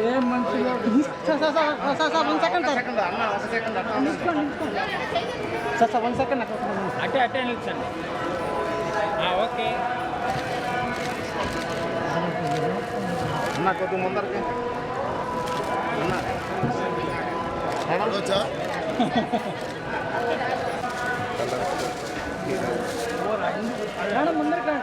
ఏం మంచిగా sir 1 second sir 1 second అట్టే నిల్చండి. ఓకే అన్న కొద్దిగా ముందరికి వచ్చా ముందరికి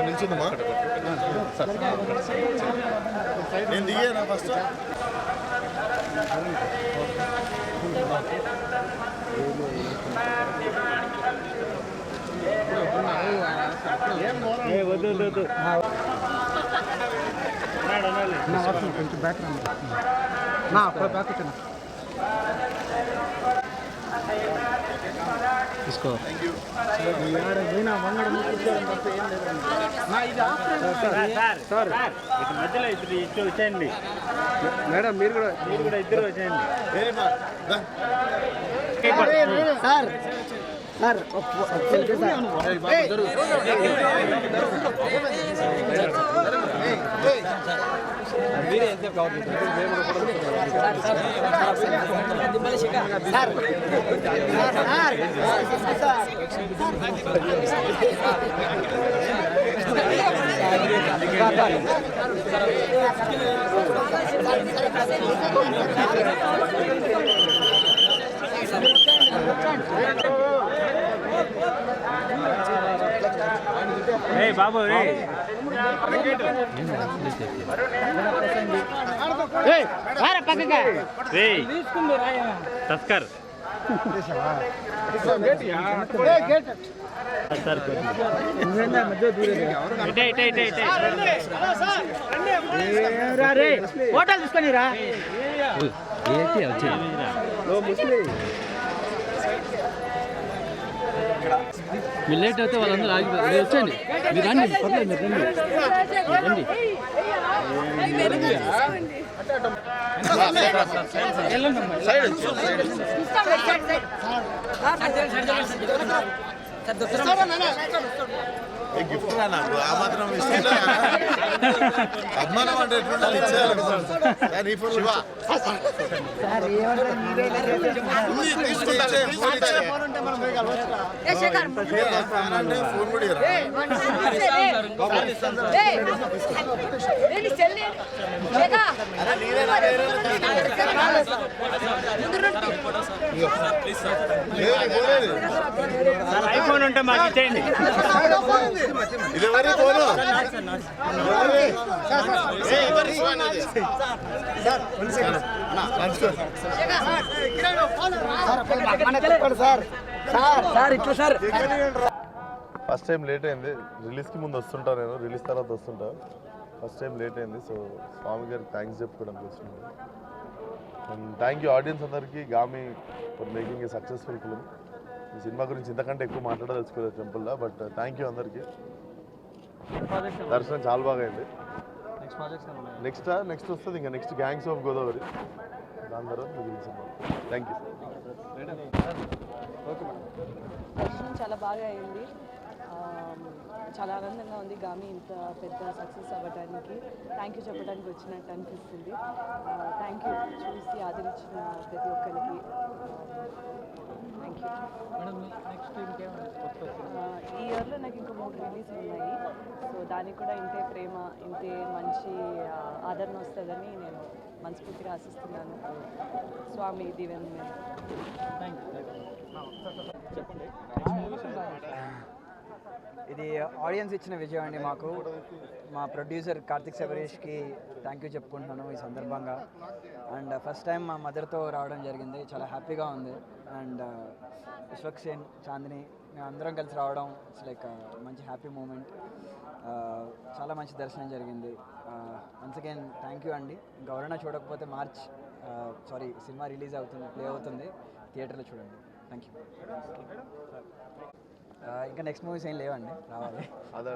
నిల్చుందమ్మా నేను దిగానా ఫస్ట్ వద్దు కొంచెం బ్యాక్ బ్యాక్ వచ్చిన తీసుకో. మధ్యలో ఇద్దరు వచ్చేయండి మేడం మీరు కూడా ఇద్దరు వచ్చేయండి. సార్ సార్ బాబు తస్కర్ హోటల్ తీసుకొని రా మీరు లేట్ అయితే వాళ్ళందరూ ఆగిపోతారు. మీరు వచ్చండి, మీరు రండి, పర్లేదు మీరు రండి. గిఫ్ట్ రా నాకు ఆ మాత్రం అభిమానం అంటే ఫోన్ కూడా ఐఫోన్ ఉంటే మాకు ఇచ్చేయండి. ఇది ఎవరి ఫోను? ఫస్ట్ టైం లేట్ అయింది. రిలీజ్కి ముందు వస్తుంటా, నేను రిలీజ్ తర్వాత వస్తుంటా. ఫస్ట్ టైం లేట్ అయింది. సో స్వామి గారికి థ్యాంక్స్ చెప్పుకోవడానికి వస్తున్నాను. అండ్ థ్యాంక్ యూ ఆడియన్స్ అందరికీ, Gaami for making a successful film. ఈ సినిమా గురించి ఇంతకంటే ఎక్కువ మాట్లాడదలుచుకోలేదు టెంపుల్లో, బట్ థ్యాంక్ యూ అందరికీ. దర్శనం చాలా బాగా అయింది. నెక్స్ట్ వస్తుంది ఇంకా నెక్స్ట్ గ్యాంగ్స్ ఆఫ్ గోదావరి, దాని తర్వాత మిగిలిన సినిమా. Thank you. దర్శనం చాలా బాగా అయింది. చాలా ఆనందంగా ఉంది. గామి ఇంత పెద్ద సక్సెస్ అవ్వడానికి థ్యాంక్ యూ చెప్పడానికి వచ్చినట్టు అనిపిస్తుంది. థ్యాంక్ యూ చూసి ఆదరించిన ప్రతి ఒక్కరికి థ్యాంక్ యూ. ఈ ఇయర్లో నాకు ఇంకా 3 రిలీజ్లు ఉన్నాయి. సో దానికి కూడా ఇంతే ప్రేమ, ఇంతే మంచి ఆదరణ వస్తుందని నేను మనస్ఫూర్తిగా ఆశిస్తున్నాను. స్వామి దీవెన మీద. ఇది ఆడియన్స్ ఇచ్చిన విజయం అండి. మాకు మా ప్రొడ్యూసర్ కార్తిక్ శబరీష్కి థ్యాంక్ యూ చెప్పుకుంటున్నాను ఈ సందర్భంగా. అండ్ ఫస్ట్ టైం మా మదర్తో రావడం జరిగింది, చాలా హ్యాపీగా ఉంది. అండ్ విశ్వక్ సేన్, చాందిని మేము అందరం కలిసి రావడం ఇట్స్ లైక్ మంచి హ్యాపీ మూమెంట్. చాలా మంచి దర్శనం జరిగింది. వన్స్ అగైన్ థ్యాంక్ యూ అండి. ఇంకా ఎవరైనా చూడకపోతే సినిమా రిలీజ్ అవుతుంది, ప్లే అవుతుంది, థియేటర్లో చూడండి. Thank you. ఇంకా నెక్స్ట్ మూవీస్ ఏం లేవండి, రావాలి. అదే